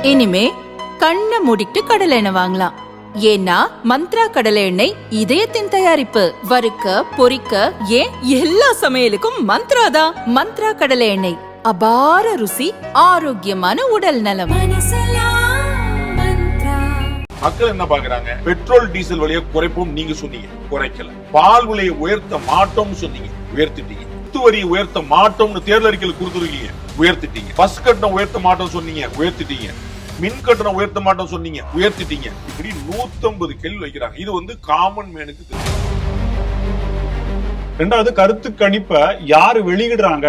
இனிமே கண்ணை மூடிட்டு கடலை எண்ணெய் வாங்கலாம். ஏன்னா மந்த்ரா கடலை எண்ணெய் இதயத்தின் தயாரிப்பு. வறுக்க பொரிக்க ஏன் எல்லா சமையலுக்கும் மந்த்ரா தான். மந்த்ரா கடலை எண்ணெய், அபார ருசி, ஆரோக்கியமான உடல் நலம். மக்கள் என்ன பாக்குறாங்க? பெட்ரோல் டீசல் விலையை குறைப்போம் நீங்க சொன்னீங்க, குறைக்கல. பால் விலையை உயர்த்த மாட்டோம்னு சொன்னீங்க, உயர்த்திட்டீங்க. சொத்து வரியை உயர்த்த மாட்டோம்னு தேர்தல் அறிக்கையில் கொடுத்துருக்கீங்க, உயர்த்திட்டீங்க. பஸ் கட்டணம் உயர்த்த மாட்டோம் சொன்னீங்க, உயர்த்திட்டீங்க. மின் கட்டணம் உயர்த்த மாட்டோம் சொன்னீங்க, உயர்த்திட்டீங்க. இப்படி 150 கேள்வி வைக்கிறாங்க. இது வந்து காமன் மேனுக்கு தெரியும். ரெண்டாவது, கருத்து கணிப்பை யாரு வெளியிடுறாங்க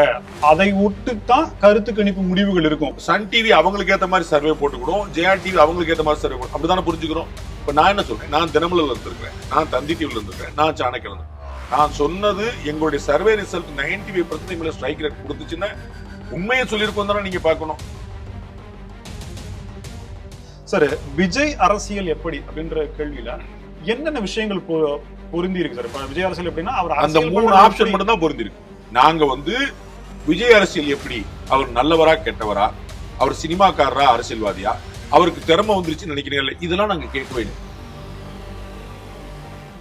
அதை விட்டு தான் கருத்து கணிப்பு முடிவுகள் இருக்கும். சன் டிவி அவங்களுக்கு ஏத்த மாதிரி சர்வே போட்டுக்கிறோம், ஜெயா டிவி அவங்களுக்கு ஏத்த மாதிரி சர்வே போட்டு அப்படித்தானே புரிஞ்சுக்கிறோம். இப்ப நான் என்ன சொல்றேன்? நான் தினமலர்ல இருந்திருக்கிறேன், நான் தந்தி டிவில இருந்திருக்கேன், நான் சாணக்கியல இருந்தேன். நான் சொன்னது எங்களுடைய சர்வே ரிசல்ட் 95% மேல ஸ்ட்ரைக் ரேட் கொடுத்துச்சுன்னா உண்மையை சொல்லியிருக்கோம் தானே நீங்க பார்க்கணும். சார், விஜய் அரசியல் எப்படி அப்படின்ற கேள்வியில என்னென்ன விஷயங்கள் பொருந்தி இருக்கு சார்? இப்ப விஜய் அரசியல் எப்படின்னா அவர் அந்த 3 ஆப்ஷன் மட்டும் தான் பொருந்தி இருக்கு. நாங்க வந்து விஜய் அரசியல் எப்படி, அவர் நல்லவரா கெட்டவரா, அவர் சினிமாக்காரரா அரசியல்வாதியா, அவருக்கு திறமை வந்துருச்சுன்னு நினைக்கிறீங்க, இதெல்லாம் நாங்க கேட்கவே இல்லை.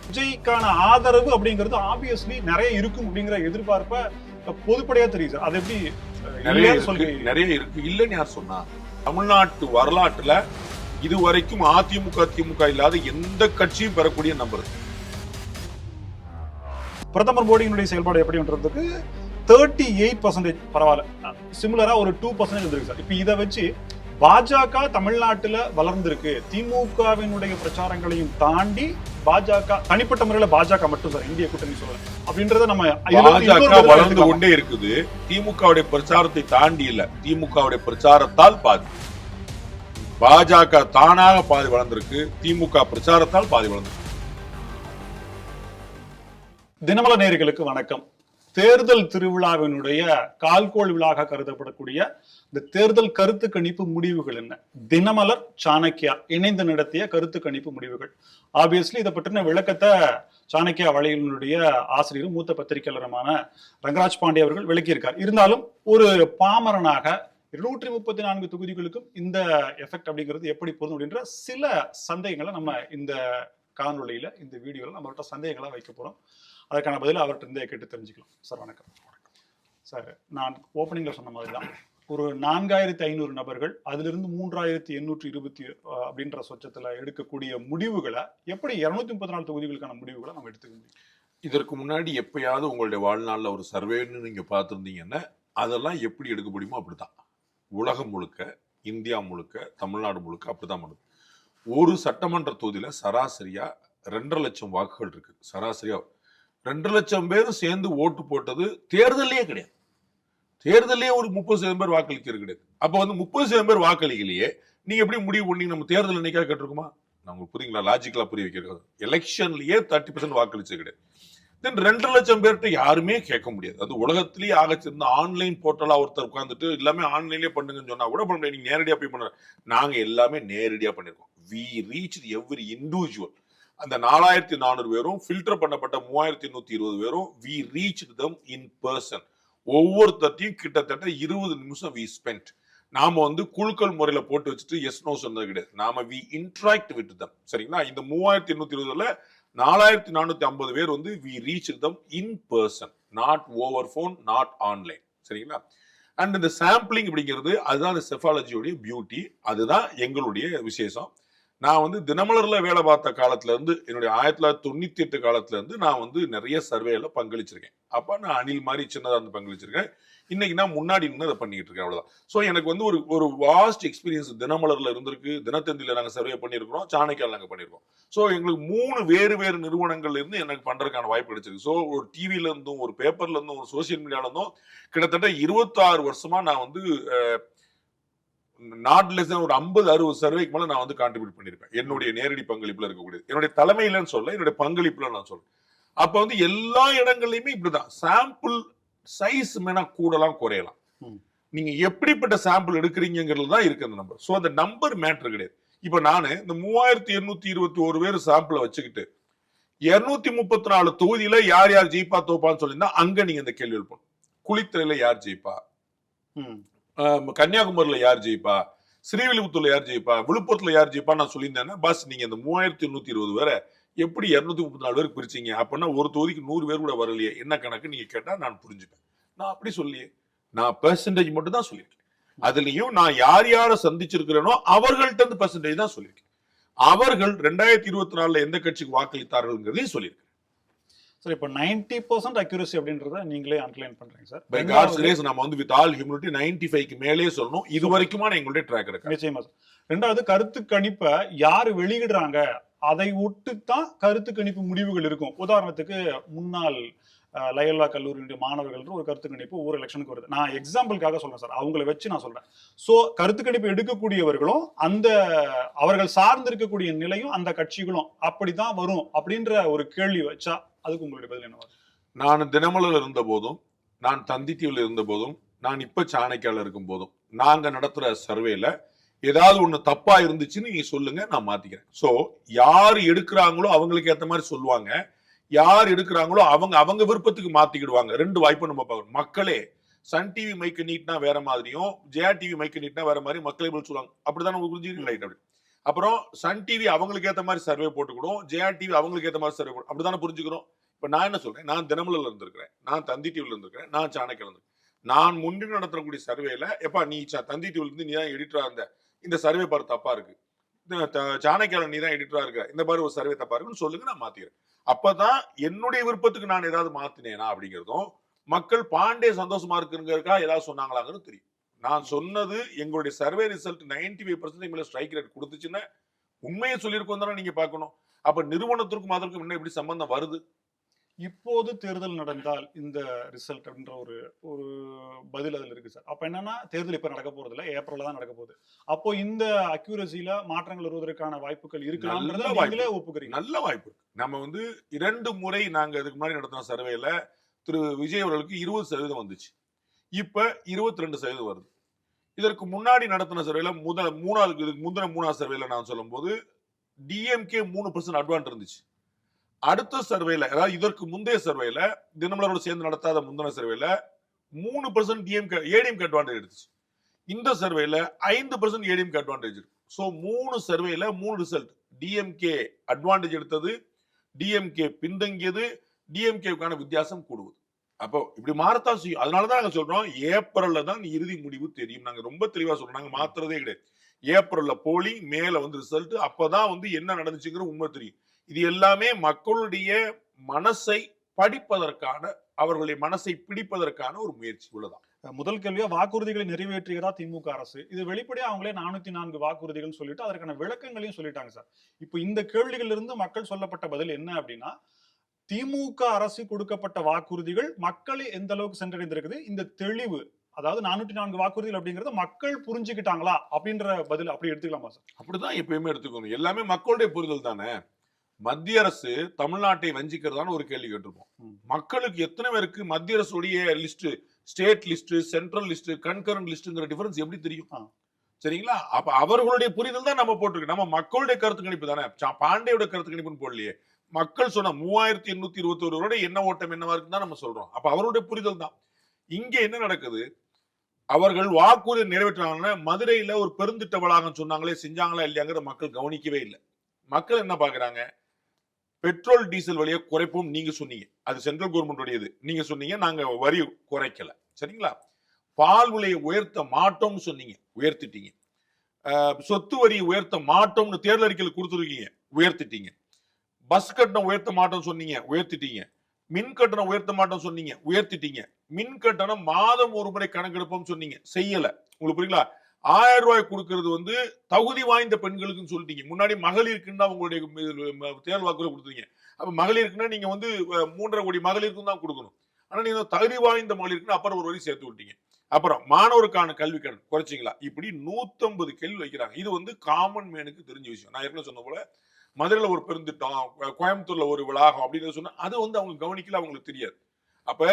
விஜய்க்கான ஆதரவு அப்படிங்கிறது ஆப்வியஸ்லி நிறைய இருக்கும் அப்படிங்கிற எதிர்பார்ப்ப பொதுப்படையா தெரியுது சார். அது எப்படி நிறைய இருக்கு இல்லன்னு யார் சொன்னா? தமிழ்நாட்டு வரலாற்றுல இதுவரைக்கும் அதிமுக திமுக இல்லாத எந்த கட்சியும் பெறக்கூடிய நம்பர். பிரதமர் மோடியினுடைய செயல்பாடு எப்படின்றதுக்கு 38% பரவாயில்ல, சிமிலரா ஒரு 2% இருக்கு சார். இப்ப இதை வச்சு பாஜக தமிழ்நாட்டுல வளர்ந்திருக்கு, திமுகவினுடைய பிரச்சாரங்களையும் தாண்டி பாஜக தனிப்பட்ட முறையில பாஜக மட்டும் சார், இந்திய கூட்டணி சொல்ல அப்படின்றத நம்ம பாஜக வளர்ந்து கொண்டே இருக்குது. திமுகவுடைய பிரச்சாரத்தை தாண்டி இல்ல, திமுகவுடைய பிரச்சாரத்தால் பாதி. பாஜக தானாக பாதி வளர்ந்திருக்கு, திமுக பிரச்சாரத்தால் பாதி வளர்ந்திருக்கு. தினமல நேயர்களுக்கு வணக்கம். தேர்தல் திருவிழாவினுடைய கால்கோள் விழாக கருதப்படக்கூடிய இந்த தேர்தல் கருத்து கணிப்பு முடிவுகள் என்ன? தினமலர் சாணக்கியா இணைந்து நடத்திய கருத்து கணிப்பு முடிவுகள். ஆப்வியஸ்லி இதை பற்றின விளக்கத்தை சாணக்கியா வலையினுடைய ஆசிரியரும் மூத்த பத்திரிகையாளருமான ரங்கராஜ் பாண்டே அவர்கள் விளக்கியிருக்கார். இருந்தாலும் ஒரு பாமரனாக 234 தொகுதிகளுக்கும் இந்த எஃபெக்ட் அப்படிங்கிறது எப்படி போதும் அப்படின்ற சில சந்தேகங்களை நம்ம இந்த காணொலியில, இந்த வீடியோல நம்மள்ட்ட சந்தேகங்களா வைக்க போறோம். அதற்கான பதில் அவர்கிட்ட இருந்தே கேட்டு தெரிஞ்சுக்கலாம். சார் வணக்கம். சார், நான் ஓப்பனிங்ல சொன்ன மாதிரி தான் ஒரு 4500 நபர்கள், அதிலிருந்து 3820 அப்படின்ற சொச்சத்துல எடுக்கக்கூடிய முடிவுகளை எப்படி 234 தொகுதிகளுக்கான முடிவுகளை நம்ம எடுத்துக்க முடியும்? இதற்கு முன்னாடி எப்பயாவது உங்களுடைய வாழ்நாளில் ஒரு சர்வேன்னு நீங்க பார்த்துருந்தீங்கன்னா அதெல்லாம் எப்படி எடுக்க முடியுமோ அப்படித்தான். உலகம் முழுக்க, இந்தியா முழுக்க, தமிழ்நாடு முழுக்க அப்படித்தான் பண்ணுது. ஒரு சட்டமன்ற தொகுதியில சராசரியா 2.5 லட்சம் வாக்குகள் இருக்கு. சராசரியா 2 லட்சம் பேரும் சேர்ந்து ஓட்டு போட்டது தேர்தலே கிடையாது. தேர்தலே ஒரு 30% பேர் வாக்களிக்கிறது கிடையாது. அப்ப வந்து 30% பேர் வாக்களிக்கலையே நீங்க எப்படி முடிவு பண்ணீங்க? நம்ம தேர்தல் என்னைக்கா கேட்டிருக்குமா? நமக்கு புரியுங்களா? லாஜிக்கலா புரிய வைக்கிறது. எலெக்ஷன்லயே 30% வாக்களிச்சது கிடையாது. தென் 2 லட்சம் பேர்கிட்ட யாருமே கேட்க முடியாது. அது உலகத்திலேயே ஆகச்சிருந்த ஆன்லைன் போர்ட்டலா ஒருத்தர் உட்காந்துட்டு எல்லாமே ஆன்லைன்லயே பண்ணுங்கன்னு சொன்னா கூட பண்ண முடியாது. நீங்க நேரடியா போய் பண்ண, நாங்க எல்லாமே நேரடியா பண்ணிருக்கோம். We reached every individual. அந்த 4400 பேரும் ஃபில்டர் பண்ணப்பட்ட 3120 பேரும் we reached them in person. ஒவ்வொருத்தையும் கிட்டத்தட்ட 20 நிமிஷம் we spent. நாம வந்து குழுக்கள் முறையில போட்டு வச்சுட்டு எஸ் நோ சொன்னது கிடையாது. நாம we interact with them. சரிங்களா? இந்த 3820ல 4450 பேர் வந்து we reached them in person, not over phone, not online. சரிங்களா? அண்ட் இந்த சாம்பிளிங் அப்படிங்கிறது அதுதான் இந்த செஃபாலஜியோடைய பியூட்டி, அதுதான் எங்களுடைய விசேஷம். நான் வந்து தினமலர்ல வேலை பார்த்த காலத்துல இருந்து, என்னுடைய 1998 காலத்துல இருந்து நான் வந்து நிறைய சர்வேல பங்களிச்சிருக்கேன். அப்ப நான் அணில் மாதிரி சின்னதா இருந்து பங்களிச்சிருக்கேன். இன்னைக்கு நான் முன்னாடி நின்று அதை பண்ணிட்டு இருக்கேன், அவ்வளவுதான். ஸோ எனக்கு வந்து ஒரு வாஸ்ட் எக்ஸ்பீரியன்ஸ் தினமலர்ல இருந்திருக்கு. தினத்தந்தியில நாங்கள் சர்வே பண்ணியிருக்கிறோம், சாணக்கியால நாங்கள் பண்ணியிருக்கோம். ஸோ எங்களுக்கு 3 வேறு நிறுவனங்கள்ல இருந்து எனக்கு பண்றதுக்கான வாய்ப்பு கிடைச்சிருக்கு. ஸோ ஒரு டிவில இருந்தும், ஒரு பேப்பர்ல இருந்தும், ஒரு சோசியல் மீடியால இருந்தும் கிட்டத்தட்ட 26 வருஷமா நான் வந்து நாட் லெஸ் ஒரு 50-60 சர்வேக்கு மேல நான் வந்து கான்ட்ரிபியூட் பண்ணிருப்பேன். என்னுடைய நேரடி பங்களிப்புல இருக்கக்கூடியது, என்னுடைய தலைமையிலன்னு சொல்ல, என்னுடைய பங்களிப்புல நான் சொல்றேன். அப்ப வந்து எல்லா இடங்கள்லயுமே இப்படிதான். சாம்பிள் சைஸ் மேனா கூடலாம் குறையலாம். நீங்க எப்படிப்பட்ட சாம்பிள் எடுக்கிறீங்கிறது தான் இருக்கு அந்த நம்பர். ஸோ அந்த நம்பர் மேட்டர் கிடையாது. இப்ப நானு இந்த 3821 பேர் சாம்பிளை வச்சுக்கிட்டு 234 தொகுதியில யார் யார் ஜெயிப்பா தோப்பான்னு சொல்லியிருந்தா அங்க நீங்க இந்த கேள்வி எழுப்பணும். குளித்தலையில யார் ஜெயிப்பா, கன்னியாகுமரியில யார் ஜெயிப்பா, ஸ்ரீவில்லிபுத்தூர்ல யார் ஜெயிப்பா, விழுப்புரத்துல யார் ஜெயிப்பா நான் சொல்லியிருந்தேன்னா பாஸ் நீங்க இந்த 3820 பேரை எப்படி 234 பேருக்கு பிரிச்சீங்க, அப்படின்னா ஒரு தொகுதிக்கு 100 பேர் கூட வரலையே, என்ன கணக்கு நீங்க கேட்டா நான் புரிஞ்சுப்பேன். நான் அப்படி சொல்லியே, நான் பெர்சன்டேஜ் மட்டும் தான் சொல்லியிருக்கேன். அதுலயும் நான் யார் யாரை சந்திச்சிருக்கிறேனோ அவர்கள்ட்ட இருந்து பெர்சன்டேஜ் தான் சொல்லியிருக்கேன். அவர்கள் 2024 எந்த கட்சிக்கு வாக்களித்தார்கள்ங்கிறதையும் சொல்லியிருக்கேன். சார் இப்போ 90% அக்யூரசி அப்படின்றத நீங்களே அண்டர்லைன் பண்றீங்க சார். பை காட்ஸ் கிரேஸ் நம்ம வந்து வித் ஆல் ஹியூமிலிட்டி 95க்கு மேலே சொல்லணும். இது வரைக்குமான எங்களுடைய ட்ராக் இருக்கு. நிச்சயமா சார். ரெண்டாவது, கருத்து கணிப்பை யாரு வெளியிடுறாங்க அதை ஒட்டு தான் கருத்து கணிப்பு முடிவுகள் இருக்கும். உதாரணத்துக்கு முன்னாள் லயோலா கல்லூரியுடைய மாணவர்கள் ஒரு கருத்து கணிப்பு ஒவ்வொரு எலெக்ஷனுக்கு வருது. நான் எக்ஸாம்பிளுக்காக சொல்றேன் சார், அவங்கள வச்சு நான் சொல்றேன். சோ கருத்து கணிப்பு எடுக்கக்கூடியவர்களும் அந்த அவர்கள் சார்ந்து இருக்கக்கூடிய நிலையும் அந்த கட்சிகளும் அப்படிதான் வரும் அப்படின்ற ஒரு கேள்வி வச்சா அதுக்கு உங்களுடைய பதில் என்ன? நான் தினமலர்ல இருந்த போதும், நான் தந்தி டிவில இருந்த போதும், நான் இப்ப சாணக்கியால இருக்கும் போதும் நாங்க நடத்துற சர்வேல ஏதாவது ஒண்ணு தப்பா இருந்துச்சுன்னு நீங்க சொல்லுங்க, நான் மாத்திக்கிறேன். சோ யார் எடுக்கிறாங்களோ அவங்களுக்கு ஏத்த மாதிரி சொல்லுவாங்க, யார் எடுக்கிறாங்களோ அவங்க விருப்பத்துக்கு மாத்திக்கிடுவாங்க. ரெண்டு வாய்ப்பு நம்ம பார்க்கணும். மக்களே சன் டிவி மைக்க நீட்னா வேற மாதிரியும் ஜெயா டிவி மைக்க நீட்னா வேற மாதிரி மக்களே பதில் சொல்லுவாங்க. அப்படிதான் நம்ம புரிஞ்சுக்கிறீங்க ரைட்? அப்படி அப்புறம் சன் டிவி அவங்களுக்கு ஏத்த மாதிரி சர்வே போட்டுக்கிடும், ஜெயா டிவி அவங்களுக்கு ஏத்த மாதிரி சர்வே போட்டு அப்படித்தானே புரிஞ்சுக்கிறோம். இப்ப நான் என்ன சொல்றேன், நான் தினமலர்ல இருந்திருக்கிறேன், நான் தந்தி டிவில இருந்திருக்கிறேன், நான் சாணக்கியால இருந்திருக்கேன். நான் முன்னிட்டு நடத்தக்கூடிய சர்வேல எப்பா நீ தந்தி டிவில இருந்து நீ தான் எடிட்டரா இருந்த, இந்த சர்வே பாரு தப்பா இருக்கு, சாணக்கியால நீ தான் எடிட்டரா இருக்க, இந்த மாதிரி ஒரு சர்வே தப்பா இருக்குன்னு சொல்லுங்க, நான் மாத்திக்கிறேன். அப்பதான் என்னுடைய விருப்பத்துக்கு நான் ஏதாவது மாத்தினேனா அப்படிங்கிறதும், மக்கள் பாண்டே சந்தோஷமா இருக்குங்கிறதுக்கா ஏதாவது சொன்னாங்களாங்கிறது தெரியும். நான் சொன்னது எங்களுடைய சர்வே ரிசல்ட் 95% மேல ஸ்ட்ரைக் ரேட் கொடுத்துச்சுன்னா உண்மையை சொல்லியிருக்கோம் தானே நீங்க பார்க்கணும். அப்ப நிறுவனத்திற்கும் அதற்கும் என்ன எப்படி சம்பந்தம் வருது? இப்போது தேர்தல் நடந்தால் இந்த ரிசல்ட் அப்படின்ற ஒரு ஒரு பதில் அதுல இருக்கு சார். அப்ப என்னன்னா, தேர்தல் இப்ப நடக்க போறது இல்ல, ஏப்ரல்ல தான் நடக்க போகுது. அப்போ இந்த அக்யூரசில மாற்றங்கள் வருவதற்கான வாய்ப்புகள் இருக்கலாம்ன்றத நீங்களே ஒப்புக்கிறீங்க? நல்ல வாய்ப்பு இருக்கு. நம்ம வந்து 2 முறை நாங்க இதுக்கு முன்னாடி நடத்தின சர்வேல திரு விஜய் அவர்களுக்கு 20% வந்துச்சு, இப்ப 22% வருது. இதற்கு முன்னாடி நடத்தின சர்வேல முந்தின சர்வேல நான் சொல்லும் போது டிஎம்கே 3% அட்வான்ஸ் இருந்துச்சு. அடுத்த சர்வேல, அதாவது இதற்கு முந்தைய சர்வேல, தினமலரோடு சேர்ந்து நடத்தாத முந்தின சர்வேல 3% ஏடிஎம்கே அட்வான்டேஜ் எடுத்துச்சு. இந்த சர்வேல 5% ஏடிஎம்கே அட்வான்டேஜ் இருக்கு. So 3 சர்வேல 3 result. டிஎம்கே அட்வான்டேஜ் எடுத்தது, டிஎம்கே பின்தங்கியது, டிஎம்கேக்கான வித்தியாசம் கூடுவது. அப்போ இப்படி மாறத்தான் செய்யும். அதனாலதான் நாங்க சொல்றோம் ஏப்ரல்ல தான் இறுதி முடிவு தெரியும். நாங்க ரொம்ப தெளிவா சொல்றோம், நாங்க மாத்துறதே கிடையாது. ஏப்ரல்ல போலிங், மேல வந்து ரிசல்ட், அப்பதான் வந்து என்ன நடந்துச்சுங்கிற உண்மை தெரியும். இது எல்லாமே மக்களுடைய மனசை படிப்பதற்கான, அவர்களுடைய மனசை பிடிப்பதற்கான ஒரு முயற்சி உள்ளதான். முதல் கேள்வியா, வாக்குறுதிகளை நிறைவேற்றியதா திமுக அரசு? இது வெளிப்படையா அவங்களே 404 வாக்குறுதிகள் சொல்லிட்டு அதற்கான விளக்கங்களையும் சொல்லிட்டாங்க சார். இப்போ இந்த கேள்விகள் இருந்து மக்கள் சொல்லப்பட்ட பதில் என்ன அப்படின்னா, திமுக அரசு கொடுக்கப்பட்ட வாக்குறுதிகள் மக்களை எந்த அளவுக்கு சென்றடைந்திருக்குது, இந்த தெளிவு, அதாவது 404 வாக்குறுதிகள் அப்படிங்கறது மக்கள் புரிஞ்சுக்கிட்டாங்களா அப்படின்ற பதில் அப்படி எடுத்துக்கலாமா சார்? அப்படிதான் எப்பயுமே எடுத்துக்கணும். எல்லாமே மக்களுடைய புரிதல் தானே. மத்திய அரசு தமிழ்நாட்டை வஞ்சிக்கிறதான ஒரு கேள்வி கேட்டிருப்போம். மக்களுக்கு எத்தனை பேருக்கு மத்திய அரசுடைய list, state list, central list, concurrent லிஸ்ட்ங்கிற டிஃபரன்ஸ் எப்படி தெரியும்? சரிங்களா? அப்ப அவர்களுடைய புரிதல் தான் நம்ம போட்டிருக்கு. நம்ம மக்களுடைய கருத்து கணிப்பு தானே, பாண்டேயோட கருத்து கணிப்புன்னு போடலையே. மக்கள் சொன்ன 3821 என்ன ஓட்டம் என்னவா இருக்குன்னு தான் நம்ம சொல்றோம். அப்ப அவருடைய புரிதல் தான். இங்க என்ன நடக்குது, அவர்கள் வாக்குறுதி நிறைவேற்றினாங்கன்னா மதுரையில ஒரு பெருந்திட்ட வளாகம் சொன்னாங்களே, செஞ்சாங்களா இல்லையாங்கிற மக்கள் கவனிக்கவே இல்லை. மக்கள் என்ன பாக்குறாங்க, பெட்ரோல் டீசல் விலையை குறைப்போம் நீங்க சொன்னீங்க, அது சென்ட்ரல் கவர்மெண்ட் உடையது, நீங்க சொன்னீங்க, நாங்க வரி குறைக்கல. சரிங்களா? பால் விலையை உயர்த்த மாட்டோம்னு சொன்னீங்க, உயர்த்திட்டீங்க. சொத்து வரியை உயர்த்த மாட்டோம்னு தேர்தல் அறிக்கையில் கொடுத்துருக்கீங்க, உயர்த்திட்டீங்க. பஸ் கட்டணம் உயர்த்த மாட்டோம் சொன்னீங்க, உயர்த்திட்டீங்க. மின் கட்டணம் உயர்த்த மாட்டோம் சொன்னீங்க, உயர்த்திட்டீங்க. மின் கட்டணம் மாதம் ஒரு முறை கணக்கெடுப்போம் சொன்னீங்க, செய்யல. உங்களுக்கு புரியுங்களா? 1000 ரூபாய் கொடுக்கிறது வந்து தகுதி வாய்ந்த பெண்களுக்குன்னு சொல்லிட்டீங்க. முன்னாடி மகளிருக்குன்னு தான் உங்களுடைய தேர்தல் வாக்குறுதி கொடுத்தீங்க. அப்ப மகளிருக்குன்னா நீங்க வந்து 3.5 கோடி மகளிருக்கும் தான் கொடுக்கணும். ஆனா நீங்க தகுதி வாய்ந்த மகளிருக்குன்னு அப்புறம் ஒரு வரி சேர்த்து விட்டீங்க. அப்புறம் மாணவருக்கான கல்வி கடன் குறைச்சிங்களா? இப்படி 150 கேள்வி வைக்கிறாங்க. இது வந்து காமன் மேனுக்கு தெரிஞ்ச விஷயம். நான் ஏற்கனவே சொன்ன போல மதுரையில ஒரு பெருந்திட்டம், கோயம்புத்தூர்ல ஒரு வளாகம் அப்படின்னு சொன்னா அது வந்து அவங்க கவனிக்கல, அவங்களுக்கு தெரியாது. அப்ப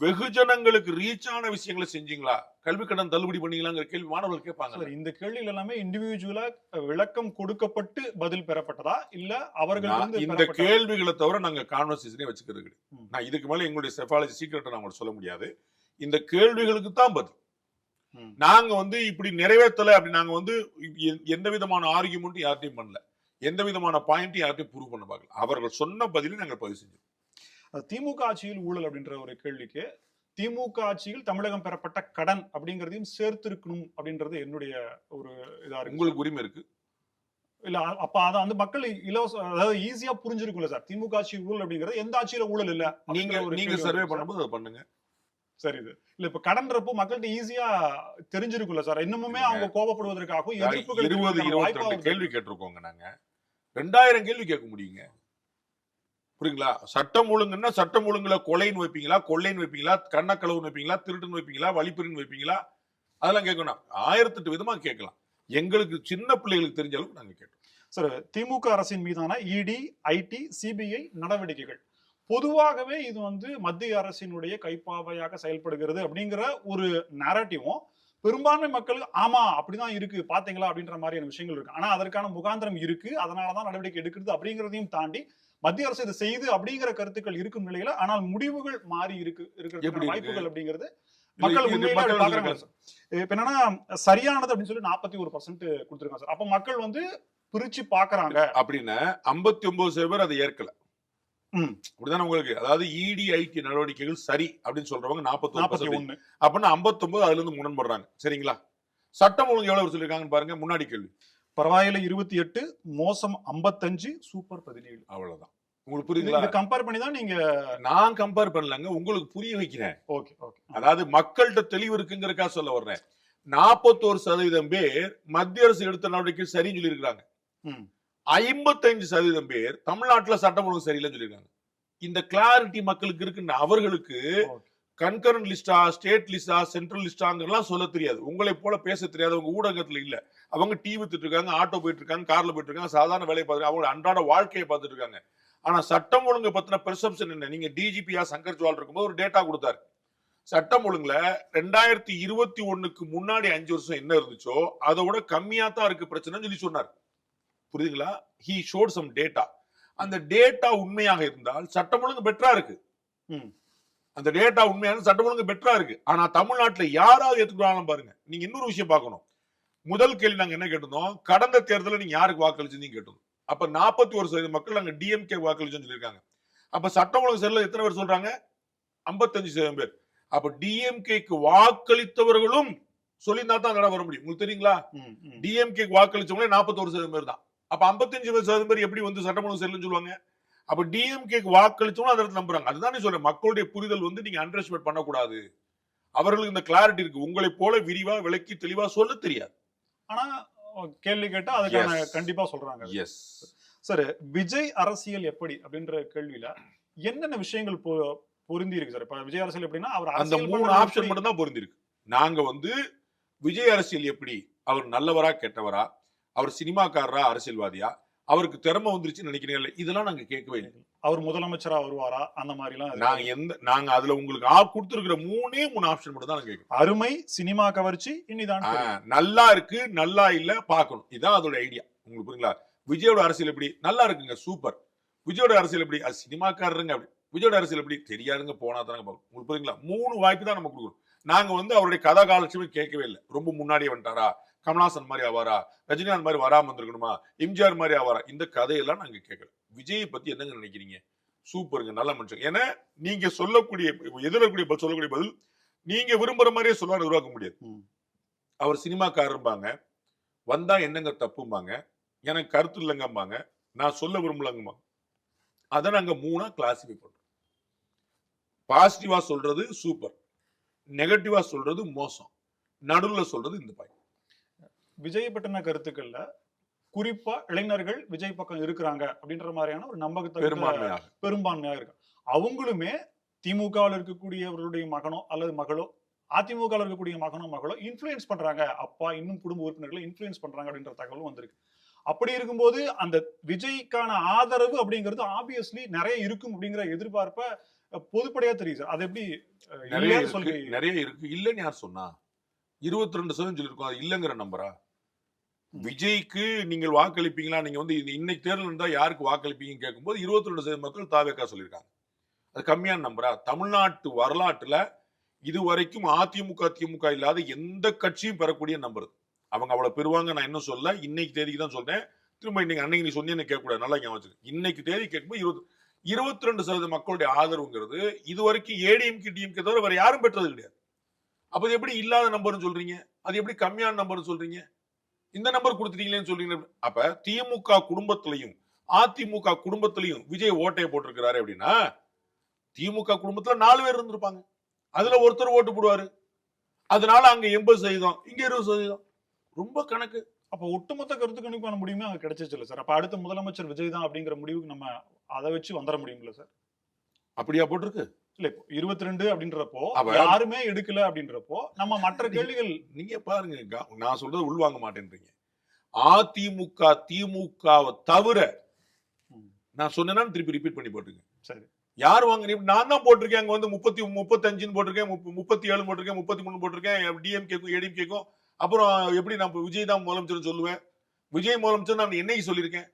வெகுஜனங்களுக்கு ரீச் ஆன விஷயங்களை செஞ்சீங்களா, கல்வி கடன் தள்ளுபடி பண்ணீங்களாங்கிற கேள்வி மாணவர்கள் கேட்பாங்க. இந்த கேள்விகள் எல்லாமே இண்டிவிஜுவலா விளக்கம் கொடுக்கப்பட்டு பதில் பெறப்பட்டதா இல்ல அவர்கள் இந்த கேள்விகளை தவிர நாங்க கான்வர்சேஷனே வச்சுக்கிறது கிடையாது. நான் இதுக்கு மேல எங்களுடைய செஃபாலஜி சீக்கிரட்டை நான் சொல்ல முடியாது. இந்த கேள்விகளுக்கு தான் பதில். நாங்க வந்து இப்படி நிறைவேற்றல அப்படி நாங்க வந்து எந்த விதமான ஆர்கியூமெண்ட் யார்ட்டையும் பண்ணல, எந்த விதமான பாயிண்ட் யார்ட்டையும் ப்ரூவ் பண்ண பார்க்கல. அவர்கள் சொன்ன பதிலை நாங்கள் பதிவு செஞ்சோம். திமுக ஆட்சியில் ஊழல் அப்படின்ற ஒரு கேள்விக்கு திமுக ஆட்சியில் தமிழகம் பெறப்பட்ட கடன் அப்படிங்கறதையும் சேர்த்திருக்கணும் அப்படின்றது என்னுடைய ஒரு இதா இருக்கு. உங்களுக்கு உரிமை இருக்கு இல்ல அப்ப அத வந்து மக்கள் இலவச அதாவது ஈஸியா புரிஞ்சிருக்கும்ல சார். திமுக ஆட்சி ஊழல் அப்படிங்கிறது எந்த ஆட்சியில ஊழல் இல்ல நீங்க சர்வே பண்ணும்போது அதை பண்ணுங்க. சரி, இது இல்ல இப்ப கடன்றப்போ மக்கள்கிட்ட ஈஸியா தெரிஞ்சிருக்கும்ல சார். இன்னுமே அவங்க கோபப்படுவதற்காகவும் 20-22 கேள்வி கேட்டிருக்கோங்க. நாங்க 2000 கேள்வி கேட்க முடியுங்க. புரியுங்களா? சட்டம் ஒழுங்குன்னா சட்டம் ஒழுங்குல கொலைன்னு வைப்பீங்களா, கொள்ளைன்னு வைப்பீங்களா, கண்ணக்களவுன்னு வைப்பீங்களா, திருட்டுன்னு வைப்பீங்களா, வழிப்பறின்னு வைப்பீங்களா, அதெல்லாம் கேட்கணும். 1008 விதமா கேட்கலாம். எங்களுக்கு சின்ன பிள்ளைகளுக்கு தெரிஞ்ச அளவுக்கு நாங்க கேட்டோம். சார், திமுக அரசின் மீதான இடி, ஐடி, சிபிஐ நடவடிக்கைகள் பொதுவாகவே இது வந்து மத்திய அரசினுடைய கைப்பாவையாக செயல்படுகிறது அப்படிங்கிற ஒரு நேரட்டிவும் பெரும்பான்மை மக்கள் ஆமா அப்படிதான் இருக்கு பாத்தீங்களா அப்படின்ற மாதிரியான விஷயங்கள் இருக்கு. ஆனா அதற்கான முகாந்திரம் இருக்கு, அதனாலதான் நடவடிக்கை எடுக்கிறது அப்படிங்கிறதையும் தாண்டி மத்திய அரசு இதை செய்து அப்படிங்கிற கருத்துக்கள் இருக்கும் நிலையில ஆனால் முடிவுகள் மாறி இருக்கிற வாய்ப்புகள் அப்படிங்கிறது மக்கள் உண்மையில பாக்குறாங்க. இப்ப என்னன்னா சரியானது அப்படின்னு சொல்லி 41% கொடுத்திருக்காங்க சார். அப்ப மக்கள் வந்து பிரிச்சு பாக்குறாங்க அப்படின்னு 59% பேர் அதை ஏற்கல. அப்படிதானே உங்களுக்கு? அதாவது இடி ஐடி நடவடிக்கைகள் சரி அப்படின்னு சொல்றவங்க 41%. அப்படின்னா 59 அதுல இருந்து முரண்படுறாங்க. சரிங்களா? சட்டம் ஒழுங்கு எவ்வளவு சொல்லிருக்காங்கன்னு பாருங்க. முன்னாடி கேள்வி பரவாயில்ல 28, மோசம் 55, சூப்பர் 17. அவ்வளவுதான். உங்களுக்கு புரியுதுங்களா? கம்பேர் பண்ணி தான் நீங்க. நான் கம்பேர் பண்ணலங்க, உங்களுக்கு புரிய வைக்கிறேன். Okay okay. அதாவது மக்கள்கிட்ட தெளிவு இருக்குங்கிறதுக்காக சொல்ல வர்றேன். 41% பேர் மத்திய அரசு எடுத்த நடவடிக்கை சரின்னு சொல்லி இருக்காங்க. 55% பேர் தமிழ்நாட்டுல சட்டம் ஒழுங்கு சரியில்லைன்னு சொல்லியிருக்காங்க. இந்த கிளாரிட்டி மக்களுக்கு இருக்குன்னு அவர்களுக்கு கன்கரண்ட் லிஸ்டா, ஸ்டேட் லிஸ்டா, சென்ட்ரல் லிஸ்டாங்கெல்லாம் சொல்ல தெரியாது. உங்களை போல பேச தெரியாது. அவங்க ஊடகத்துல இல்ல. அவங்க டிவி வித்துட்டு இருக்காங்க, ஆட்டோ போயிட்டு இருக்காங்க, கார்ல போயிட்டு இருக்காங்க, சாதாரண வேலையை பார்த்துருக்காங்க, அவங்களோட அன்றாட வாழ்க்கையை பார்த்துட்டு இருக்காங்க. ஆனா சட்டம் ஒழுங்கு பத்தின பெர்செப்ஷன் என்ன? நீங்க டிஜிபியா சங்கர் ஜுவால் இருக்கும்போது ஒரு டேட்டா கொடுத்தாரு. சட்டம் ஒழுங்குல 2021க்கு முன்னாடி 5 வருஷம் என்ன இருந்துச்சோ அதை விட கம்மியா தான் இருக்கு பிரச்சனைன்னு சொல்லி சொன்னார். புரியுதுங்களா? he showed some data. அந்த டேட்டா உண்மையாக இருந்தால் சட்டம் ஒழுங்கு பெட்டரா இருக்கு. அந்த டேட்டா உண்மையான சட்டம் ஒழுங்கு பெட்டரா இருக்கு. ஆனா தமிழ்நாட்டுல யாராவது ஏத்துக்கிறாங்க பாருங்க. நீங்க இன்னொரு விஷயம் பார்க்கணும். முதல் கேள்வி நாங்க என்ன கேட்டிருந்தோம்? கடந்த தேர்தலில் நீங்க யாருக்கு வாக்களிச்சீங்க கேட்டோம். அப்ப 41% மக்கள் நாங்க டிஎம்கே வாக்களிச்சோம்னு சொல்லியிருக்காங்க. அப்ப சட்டம் ஒழுங்கு சரியில்லை எத்தனை பேர் சொல்றாங்க? 55% பேர். அப்ப டிஎம்கேக்கு வாக்களித்தவர்களும் சொல்லியிருந்தா தான் கடை வர முடியும். உங்களுக்கு தெரியுங்களா? டிஎம்கேக்கு வாக்களிச்சவங்களே 41% பேர் தான். அப்ப 55% பேர் எப்படி வந்து சட்டம் ஒழுங்கு சரியில்லைன்னு சொல்லுவாங்க? அப்ப டிஎம்கேக்கு வாக்களிச்சவங்க அதை நம்புறாங்க. அதுதான் சொல்றேன். மக்களுடைய புரிதல் வந்து நீங்க அண்டர் எஸ்டிமேட் பண்ணக்கூடாது. அவர்களுக்கு இந்த கிளாரிட்டி இருக்கு. உங்களை போல விரிவா விளக்கி தெளிவா சொல்ல தெரியாது. ஆனா கேள்வி கேட்டா அதுக்கான கண்டிப்பா சொல்றாங்க. எஸ் சார், விஜய் அரசியல் எப்படி அப்படின்ற கேள்வியில என்னென்ன விஷயங்கள் பொருந்தி இருக்கு சார்? இப்ப விஜய் அரசியல் எப்படின்னா அவர் அந்த 3 ஆப்ஷன் மட்டும் தான் பொருந்தி இருக்கு. நாங்க வந்து விஜய் அரசியல் எப்படி, அவர் நல்லவரா கெட்டவரா, அவர் சினிமாக்காரரா அரசியல்வாதியா, அவருக்கு திறமை வந்துருச்சுன்னு நினைக்கிறீங்க, இதெல்லாம் நாங்க கேட்கவே இல்லை. அவர் முதலமைச்சரா வருவாரா அந்த மாதிரி எல்லாம் நாங்க அதுல உங்களுக்கு கொடுத்திருக்கிற 3 ஆப்ஷன் மட்டும் தான் கேட்கிறோம். அருமை, சினிமா கவர்ச்சி, இனிதான் நல்லா இருக்கு, நல்லா இல்ல பாக்கணும். இதான் அதோட ஐடியா. உங்களுக்கு புரியுங்களா? விஜயோட அரசியல் எப்படி? நல்லா இருக்குங்க, சூப்பர். விஜயோட அரசியல் எப்படி? அது சினிமாக்காரருங்க. அப்படி விஜயோட அரசியல் எப்படி? தெரியாதுங்க, போனா தானங்க பார்க்கணும். உங்களுக்கு புரியுங்களா? 3 வாய்ப்பு தான் நம்ம கொடுக்குறோம். நாங்க வந்து அவருடைய கதா காலட்சமே கேட்கவே இல்லை. ரொம்ப முன்னாடியே வந்துட்டாரா, கமல்ஹாசன் மாதிரி ஆவாரா, ரஜினிகாந்த் மாதிரி வராம வந்திருக்கணுமா, எம்ஜிஆர் மாதிரி ஆவாரா, இந்த கதையெல்லாம் நாங்க கேட்கல. விஜயை பத்தி என்னங்க நினைக்கிறீங்க? சூப்பருங்க, நல்ல மனுஷன். ஏன்னா நீங்க சொல்லக்கூடிய சொல்லக்கூடிய பதில் நீங்க விரும்புற மாதிரியே சொல்ல உருவாக்க முடியாது. அவர் சினிமாக்காரம்பாங்க, வந்தா என்னங்க தப்பும்பாங்க, எனக்கு கருத்து இல்லைங்கம்பாங்க, நான் சொல்ல விரும்பலங்கம்பாங்க. அதை நாங்க 3 கிளாசிஃபை பண்றோம். பாசிட்டிவா சொல்றது சூப்பர், நெகட்டிவா சொல்றது மோசம், நடுவுல சொல்றது இந்த பாயிண்ட். விஜய் பற்றின கருத்துக்கள்ல குறிப்பா இளைஞர்கள் விஜய் பக்கம் இருக்கிறாங்க அப்படின்ற மாதிரியான ஒரு நம்பகத்தை பெரும்பான்மையாக இருக்கு. அவங்களுமே திமுகவில் இருக்கக்கூடியவர்களுடைய மகனோ அல்லது மகளோ, அதிமுக இருக்கக்கூடிய மகனோ இன்ஃபுளுயன்ஸ் பண்றாங்க, அப்பா இன்னும் குடும்ப உறுப்பினர்களை இன்ஃபுளுயன்ஸ் பண்றாங்க அப்படின்ற தகவலும் வந்திருக்கு. அப்படி இருக்கும்போது அந்த விஜய்க்கான ஆதரவு அப்படிங்கிறது ஆப்வியஸ்லி நிறைய இருக்கும் அப்படிங்கிற எதிர்பார்ப்ப பொதுப்படையா தெரியுது. அது எப்படி நிறைய இருக்கு இல்லன்னு யார் சொன்னா? 22% சொல்லிருக்கோம். அது இல்லங்கிற நம்பரா? விஜய்க்கு நீங்கள் வாக்களிப்பீங்களா? நீங்க வந்து இன்னைக்கு தேர்தல் இருந்தா யாருக்கு வாக்களிப்பீங்கன்னு கேட்கும்போது 22% மக்கள் தாவேக்கா சொல்லியிருக்காங்க. அது கம்மியான நம்பரா? தமிழ்நாட்டு வரலாற்றுல இதுவரைக்கும் அதிமுக திமுக இல்லாத எந்த கட்சியும் பெறக்கூடிய நம்பர். அவங்க அவ்வளவு பெறுவாங்க நான் இன்னும் சொல்ல, இன்னைக்கு தேதிக்கு தான் சொல்றேன். திரும்ப இன்னைக்கு அன்னைக்கு நீ சொன்னீங்க கேட்க கூடாது, நல்லா ஞாபகம். இன்னைக்கு தேதி கேட்கும்போது 22% மக்களுடைய ஆதரவுங்கிறது இதுவரைக்கும் ஏடிஎம்கே டிஎம்கே தவிர வேற யாரும் பெற்றது கிடையாது. அப்ப அது எப்படி இல்லாத நம்பர்னு சொல்றீங்க? அது எப்படி கம்மியான நம்பர்னு சொல்றீங்க? இந்த நம்பர் கொடுத்துட்டீங்களேன்னு சொல்றீங்க. அப்ப திமுக குடும்பத்திலையும் அதிமுக குடும்பத்திலையும் விஜய் ஓட்டையை போட்டிருக்கிறாரு அப்படின்னா, திமுக குடும்பத்துல 4 பேர் இருந்திருப்பாங்க, அதுல ஒருத்தர் ஓட்டு போடுவாரு. அதனால அங்க 80%, இங்க 20%. ரொம்ப கணக்கு. அப்ப ஒட்டுமொத்த கருத்து கணிப்பான முடியுமே அங்க கிடைச்சிச்சு இல்ல சார். அப்ப அடுத்த முதலமைச்சர் விஜய் தான் அப்படிங்கிற முடிவுக்கு நம்ம அதை வச்சு வந்துட முடியும்ல சார்? அப்படியா போட்டிருக்கு? இல்ல இப்போ 22 அப்படின்றப்போ யாருமே எடுக்கல அப்படின்றப்போ நம்ம மற்ற கேள்விகள். நீங்க பாருங்க, நான் சொல்றது உள்வாங்க மாட்டேன்றீங்க. அதிமுக திமுகவை தவிர நான் சொன்னேன்னா திருப்பி ரிப்பீட் பண்ணி போட்டுருங்க. சரி, யார் வாங்க? நான் தான் போட்டிருக்கேன். அங்க வந்து 35 போட்டிருக்கேன், 37 போட்டிருக்கேன், 33 போட்டிருக்கேன். டிஎம்கேக்கும் ஏடிஎம்கேக்கும். அப்புறம் எப்படி நான் விஜய் தான் முதலமைச்சர் சொல்லுவேன்? விஜய் முதலமைச்சர் நான் என்னைக்கு சொல்லியிருக்கேன்?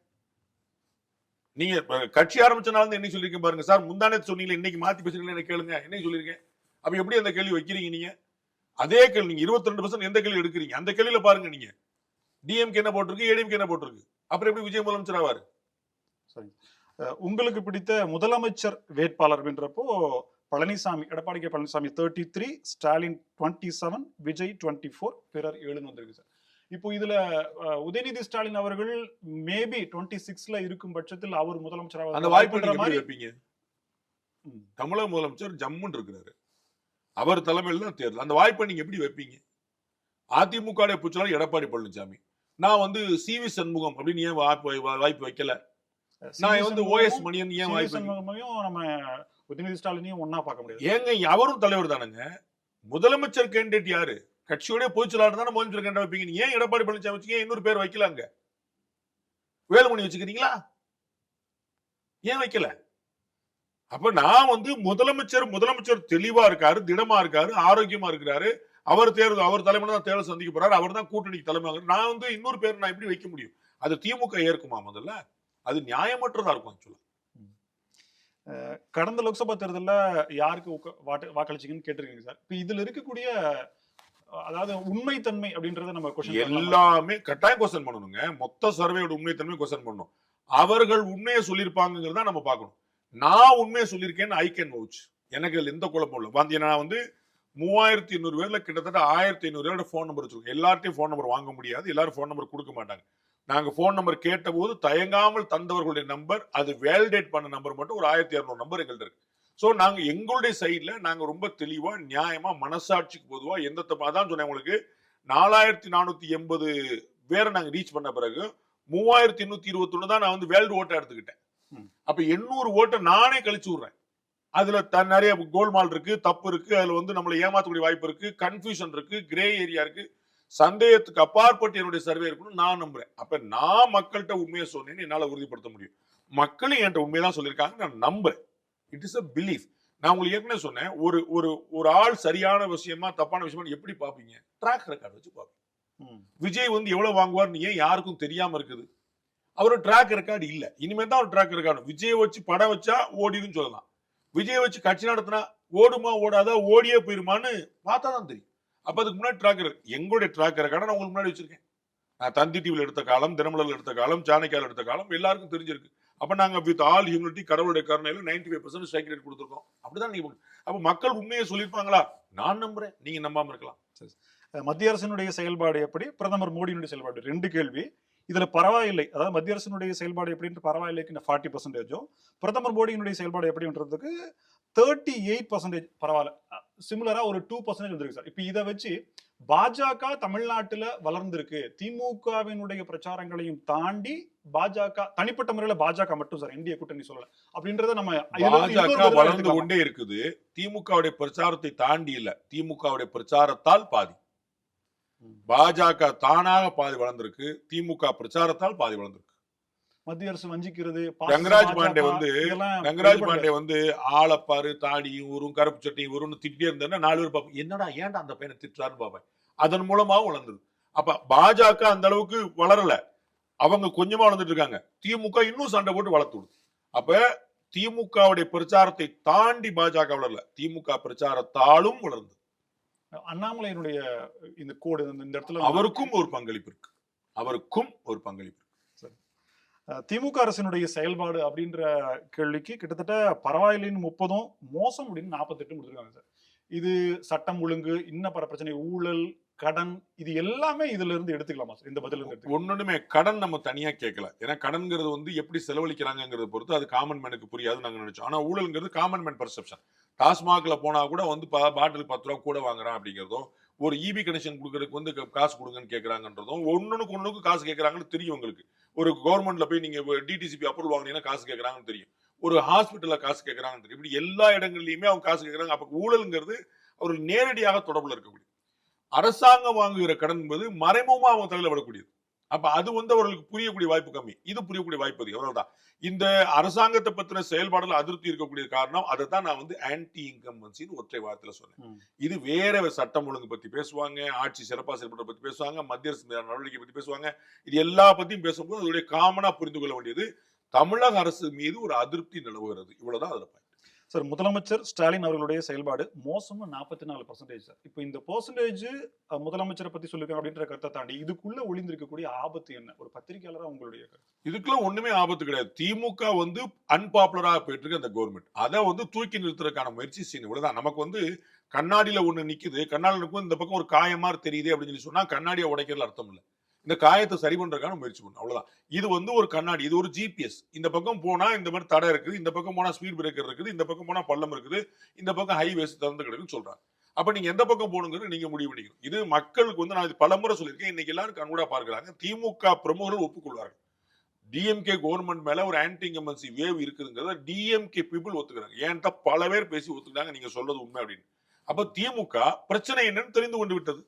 நீங்க கட்சி ஆரம்பிச்சனால என்னைக்கு சொல்லியிருக்கேன் பாருங்க சார். முந்தானே சொன்னீங்களே, இன்னைக்கு மாத்தி பேசுறீங்களா எனக்கு கேளுங்க, என்னைக்கு சொல்லியிருக்கேன்? அப்ப எப்படி அந்த கேள்வி வைக்கிறீங்க நீங்க? அதே கேள்வி நீங்க 22% எந்த கேள்வி எடுக்கிறீங்க? அந்த கேள்வியில பாருங்க, நீங்க டிஎம்கே என்ன போட்டிருக்கு, ஏடிஎம்கே என்ன போட்டிருக்கு. அப்புறம் எப்படி விஜய் முதலமைச்சர் ஆவாரு? சரி, உங்களுக்கு பிடித்த முதலமைச்சர் வேட்பாளர் அப்படின்றப்போ பழனிசாமி, எடப்பாடி கே பழனிசாமி 33, ஸ்டாலின் 27, விஜய் 24, பிறர் 7 வந்திருக்கு சார். இப்போ இதுல உதயநிதி ஸ்டாலின் அவர்கள் மேபி 26ல இருக்கும் பட்சத்தில் அவர் முதலமைச்சராக அந்த வாய்ப்பு எப்படி வைப்பீங்க? தமிழக முதலமைச்சர் ஜம்முன்னு இருக்கிறாரு, அவர் தலைமையில் தான் தேர்தல். அந்த வாய்ப்பை நீங்க எப்படி வைப்பீங்க? அதிமுக புச்சலாளர் எடப்பாடி பழனிசாமி, நான் வந்து சிவி சண்முகம் அப்படின்னு ஏன் வாய்ப்பு வைக்கல? நான் வந்து ஓஎஸ் மணியன் ஏன் வாய்ப்பு? நம்ம உதயநிதி ஸ்டாலினையும் ஒன்னா பார்க்க முடியாது. ஏங்க அவரும் தலைவர் தானுங்க. முதலமைச்சர் கேண்டிடேட் யாரு? கட்சியோட பொதுச்செயலாளர் தானே முதலமைச்சர் கேண்டிடேட் வைப்பீங்க. ஏன் எடப்பாடி பழனிசாமி வச்சுக்க, இன்னொரு பேர் வைக்கலாங்க? வேலுமணி வச்சுக்கிறீங்களா? ஏன் வைக்கல? அப்ப நான் வந்து முதலமைச்சர் தெளிவா இருக்காரு, திடமா இருக்காரு, ஆரோக்கியமா இருக்கிறாரு. அவர் தலைமையில தான் தேர்தல் சந்திக்க போறாரு. அவர் தான் கூட்டணிக்கு தலைமை. நான் வந்து இன்னொரு பேர் நான் எப்படி வைக்க முடியும்? அது திமுக ஏற்குமா? முதல்ல அது நியாயமற்றதா இருக்கும். ஆக்சுவலா கடந்த லோக்சபா தேர்தலில் யாருக்கு வாக்களிச்சிங்கன்னு கேட்டிருக்கீங்க சார். இப்ப இதுல இருக்கக்கூடிய அதாவது உண்மைத்தன்மை அப்படின்றத நம்ம எல்லாமே கட்டாயம் கொஸ்டின் பண்ணணுங்க. மொத்த சர்வேயோட உண்மைத்தன்மை கொஸ்டின் பண்ணணும். அவர்கள் உண்மையை சொல்லியிருப்பாங்கிறத நம்ம பார்க்கணும். நான் உண்மையை சொல்லியிருக்கேன்னு ஐ கேன் வவுச். எனக்கு அதுல எந்த குழப்பம் இல்லை. நான் வந்து 3800 பேர்ல கிட்டத்தட்ட 1500 பேரோட போன் நம்பர் வச்சிருக்கோம். எல்லார்ட்டையும் போன் நம்பர் வாங்க முடியாது, எல்லாரும் போன் நம்பர் கொடுக்க மாட்டாங்க. நாங்க போன் நம்பர் கேட்ட போது தயங்காமல் தந்தவர்களுடைய நம்பர், அது வேலிடேட் பண்ண நம்பர் மட்டும் ஒரு 1200 நம்பர் எங்கள்ட்ட இருக்கு. சோ நாங்க எங்களுடைய சைட்ல நாங்க ரொம்ப தெளிவா, நியாயமா, மனசாட்சிக்கு பொதுவா எந்த தப்பா தான் சொன்னேன். உங்களுக்கு 4480 பேரை நாங்க ரீச் பண்ண பிறகு 3821 தான் நான் வந்து வேல்டு ஓட்டை எடுத்துக்கிட்டேன். அப்ப 800 ஓட்டை நானே கழிச்சு விடுறேன். அதுல நிறைய கோல்மால் இருக்கு, தப்பு இருக்கு, அதுல வந்து நம்மளை ஏமாத்தக்கூடிய வாய்ப்பு இருக்கு, கன்ஃபியூஷன் இருக்கு, கிரே ஏரியா இருக்கு, சந்தேகத்துக்கு அப்பாற்பட்டு என்னுடைய சர்வே இருக்கணும் நான் நம்புறேன். அப்ப நான் மக்கள்கிட்ட உண்மையை சொன்னேன்னு என்னால உறுதிப்படுத்த முடியும். மக்களும் என்கிட்ட உண்மையதான் சொல்லியிருக்காங்க, நான் நம்புறேன். It is a belief. நான் உங்களுக்கு ஏற்கனவே சொன்னேன், ஒரு ஆள் சரியான விஷயமா தப்பான விஷயமா எப்படி பாப்பீங்க? ட்ராக் ரெக்கார்டு வச்சு பாப்பீங்க. விஜய் வந்து எவ்வளவு வாங்குவார்னு ஏன் யாருக்கும் தெரியாம இருக்குது? அவரு ட்ராக் ரெக்கார்டு இல்ல. இனிமே தான் ஒரு ட்ராக் ரெக்கார்டு. விஜய் வச்சு படம் வச்சா ஓடிதுன்னு சொல்லலாம். விஜய் வச்சு கட்சி நடத்தினா ஓடுமா ஓடாதா, ஓடியே போயிருமான்னு பார்த்தா தான் தெரியும். அப்ப அதுக்கு முன்னாடி ட்ராக் எங்களுடைய ட்ராக் ரெக்கார்டை நான் உங்களுக்கு முன்னாடி வச்சிருக்கேன். நான் தந்தி டிவியில் எடுத்த காலம், தினமலர்ல எடுத்த காலம், சாணக்கியால எடுத்த காலம் எல்லாருக்கும் தெரிஞ்சிருக்கு. அப்ப நாங்க வித் ஆல் ஹியூமிலிட்டி, கடவுளுடைய கருணையில 95% ஸ்ட்ரைக் ரேட் கொடுத்துருக்கோம். அப்படிதான் நீங்க. அப்ப மக்கள் உண்மையை சொல்லியிருப்பாங்களா? நான் நம்புறேன், நீங்க நம்பாம இருக்கலாம். மத்திய அரசினுடைய செயல்பாடு எப்படி, பிரதமர் மோடியினுடைய செயல்பாடு, 2 கேள்வி. இதுல பரவாயில்லை, அதாவது மத்திய அரசினுடைய செயல்பாடு எப்படின்னு பரவாயில்லைக்கு 40%, பிரதமர் மோடியினுடைய செயல்பாடு எப்படின்றதுக்கு 38% பரவாயில்ல. சிமிலரா ஒரு 2% வந்திருக்கு சார். இப்ப இதை வச்சு பாஜக தமிழ்நாட்டுல வளர்ந்திருக்கு, திமுகவினுடைய பிரச்சாரங்களையும் தாண்டி பாஜக தனிப்பட்ட முறையில பாஜக மட்டும் சார், இந்திய கூட்டணி சொல்லல அப்படின்றத நம்ம பாஜக வளர்ந்து கொண்டே இருக்குது. திமுகவுடைய பிரச்சாரத்தை தாண்டி இல்ல, திமுகவுடைய பிரச்சாரத்தால் பாதி. பாஜக தானாக பாதி வளர்ந்திருக்கு, திமுக பிரச்சாரத்தால் பாதி வளர்ந்திருக்கு. மத்திய அரசு வஞ்சிக்கிறது. ரங்கராஜ் பாண்டே வந்து ஆளப்பாரு, தாடியும் ஊரும், கருப்பு சட்டையும் ஊரும் திட்டே இருந்தா 4 பேர் பார்ப்போம், என்னடா ஏன்டா அந்த பையனை திட்டுறாருன்னு பார்ப்பேன். அதன் மூலமாவும் வளர்ந்தது. அப்ப பாஜக அந்த அளவுக்கு வளரல, அவங்க கொஞ்சமா வளர்ந்துட்டு இருக்காங்க. திமுக இன்னும் சண்டை போட்டு வளர்த்து விடுது. அப்ப திமுகவுடைய பிரச்சாரத்தை தாண்டி பாஜக வளரல, திமுக பிரச்சாரத்தாலும் வளர்ந்தது. அண்ணாமலையினுடைய இந்த கோடு இந்த இடத்துல அவருக்கும் ஒரு பங்களிப்பு இருக்கு. திமுக அரசினுடைய செயல்பாடு அப்படின்ற கேள்விக்கு கிட்டத்தட்ட பரவாயில்லைன்னு 30, மோசம் அப்படின்னு 48 கொடுத்துருக்காங்க சார். இது சட்டம் ஒழுங்கு, இன்ன பல பிரச்சனை, ஊழல், கடன், இது எல்லாமே இதுல இருந்து எடுத்துக்கலாமா சார்? இந்த பதில இருந்து ஒண்ணுமே கடன் நம்ம தனியா கேட்கல. ஏன்னா கடன்ங்கிறது வந்து எப்படி செலவழிக்கிறாங்கிறத பொறுத்து அது காமன் மேனுக்கு புரியாது நாங்க நினைச்சோம். ஆனா ஊழல்ங்கிறது காமன் மேன் பெர்செப்ஷன். டாஸ்மாக்ல போனா கூட வந்து பாட்டில் 10 ரூபா கூட வாங்குறான் அப்படிங்கிறதும், ஒரு இபி கனெக்ஷன் கொடுக்கறதுக்கு வந்து காசு கொடுங்கன்னு கேட்கறாங்கன்றதும், ஒண்ணுக்கு காசு கேட்கறாங்கன்னு தெரியும் உங்களுக்கு. ஒரு கவர்மெண்ட்ல போய் நீங்க டிடிசிபி அப்ரூவல் வாங்கினீங்கன்னா காசு கேட்கறாங்கன்னு தெரியும். ஒரு ஹாஸ்பிட்டல்ல காசு கேட்கறாங்கன்னு தெரியும். இப்படி எல்லா இடங்கள்லயுமே அவங்க காசு கேட்கறாங்க. அப்ப ஊழல்ங்கிறது ஒரு நேரடியாக தொடர்புல இருக்கக்கூடிய, அரசாங்கம் வாங்குகிற கடன் என்பது மறைமுகமா அவங்க தலையில விடக்கூடியது. அப்ப அது வந்து அவர்களுக்கு புரியக்கூடிய வாய்ப்பு கம்மி, இது புரியக்கூடிய வாய்ப்பு அதிகம். அவ்வளவுதான். இந்த அரசாங்கத்தை பத்தின செயல்பாடுல அதிருப்தி இருக்கக்கூடிய காரணம் அதை தான் நான் வந்து ஆன்டி இன்கம்பன்சின்னு ஒற்றை வார்த்தையில சொன்னேன். இது வேற சட்டம் ஒழுங்கு பத்தி பேசுவாங்க, ஆட்சி சிறப்பா செயல்பட பத்தி பேசுவாங்க, மத்திய அரசு நடவடிக்கை பத்தி பேசுவாங்க. இது எல்லா பத்தியும் பேசும்போது அதோடைய காமனா புரிந்து கொள்ள வேண்டியது தமிழக அரசு மீது ஒரு அதிருப்தி நிலவுகிறது. இவ்வளவுதான் அதுல சார். முதலமைச்சர் ஸ்டாலின் அவர்களுடைய செயல்பாடு மோசம்னு 44% சார். இப்போ இந்த பெர்சன்டேஜ் முதலமைச்சரை பத்தி சொல்லிருக்காங்க அப்படின்ற கருத்தை தாண்டி இதுக்குள்ள ஒளிந்திருக்கக்கூடிய ஆபத்து என்ன? ஒரு பத்திரிகையாளரா உங்களுடைய கருத்து. இதுக்குள்ள ஒண்ணுமே ஆபத்து கிடையாது. திமுக வந்து அன்பாப்புலரா போயிட்டு இருக்கு அந்த கவர்மெண்ட். அதை வந்து தூக்கி நிறுத்துறதுக்கான முயற்சி செய்யணும். இவ்வளவுதான். நமக்கு வந்து கண்ணாடியில ஒண்ணு நிக்குது, கண்ணாடியில் இந்த பக்கம் ஒரு காயமா தெரியுது அப்படின்னு சொல்லி சொன்னா கண்ணாடியை உடைக்கிறதுல அர்த்தம் இல்லை. இந்த காயத்தை சரி பண்றதுக்கான முயற்சி பண்ணணும். அவ்வளவுதான். இது வந்து ஒரு கண்ணாடி, இது ஒரு ஜிபிஎஸ். இந்த பக்கம் போனா இந்த மாதிரி தடை இருக்குது, இந்த பக்கம் போனா ஸ்பீட் பிரேக்கர் இருக்குது, இந்த பக்கம் போனா பள்ளம் இருக்குது, இந்த பக்கம் ஹைவேஸ் திறந்து கிடக்குன்னு சொல்றாங்க. அப்ப நீங்க எந்த பக்கம் போகணுங்கிறது நீங்க முடிவு பண்ணிக்கணும். இது மக்களுக்கு வந்து நான் பல முறை சொல்லியிருக்கேன், இன்னைக்கு எல்லாரும் கண்கூடா பார்க்கிறாங்க. திமுக பிரமுகர்கள் ஒப்புக்கொள்வார்கள். டிஎம்கே கவர்மெண்ட் மேல ஒரு ஆன்டி இன்கம்பன்சி வேவ் இருக்குதுங்கிறத டிஎம்கே பீப்புள் ஒத்துக்கிறாங்க. ஏன்டா பல பேர் பேசி ஒத்துக்கிட்டாங்க நீங்க சொல்றது உண்மை அப்படின்னு. அப்ப திமுக பிரச்சனை என்னன்னு தெரிந்து கொண்டு விட்டது.